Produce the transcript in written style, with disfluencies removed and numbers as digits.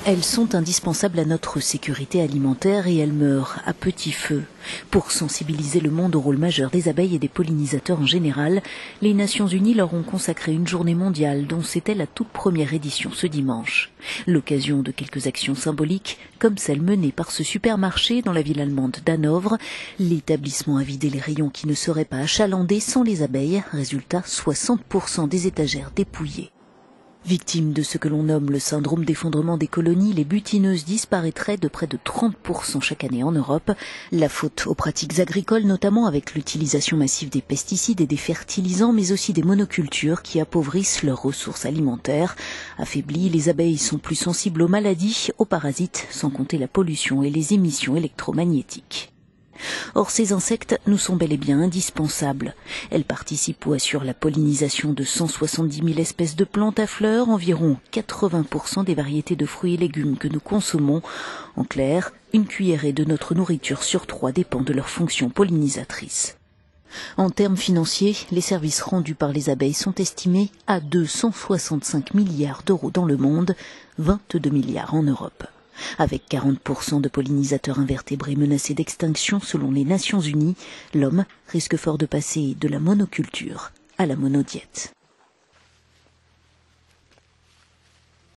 Elles sont indispensables à notre sécurité alimentaire et elles meurent à petit feu. Pour sensibiliser le monde au rôle majeur des abeilles et des pollinisateurs en général, les Nations Unies leur ont consacré une journée mondiale dont c'était la toute première édition ce dimanche. L'occasion de quelques actions symboliques, comme celle menée par ce supermarché dans la ville allemande d'Hanovre. L'établissement a vidé les rayons qui ne seraient pas achalandés sans les abeilles. Résultat, 60% des étagères dépouillées. Victimes de ce que l'on nomme le syndrome d'effondrement des colonies, les butineuses disparaîtraient de près de 30% chaque année en Europe. La faute aux pratiques agricoles, notamment avec l'utilisation massive des pesticides et des fertilisants, mais aussi des monocultures qui appauvrissent leurs ressources alimentaires. Affaiblies, les abeilles sont plus sensibles aux maladies, aux parasites, sans compter la pollution et les émissions électromagnétiques. Or, ces insectes nous sont bel et bien indispensables. Elles participent ou assurent la pollinisation de 170 000 espèces de plantes à fleurs, environ 80% des variétés de fruits et légumes que nous consommons. En clair, une cuillerée de notre nourriture sur 3 dépend de leur fonction pollinisatrice. En termes financiers, les services rendus par les abeilles sont estimés à 265 milliards d'euros dans le monde, 22 milliards en Europe. Avec 40% de pollinisateurs invertébrés menacés d'extinction selon les Nations Unies, l'homme risque fort de passer de la monoculture à la monodiète.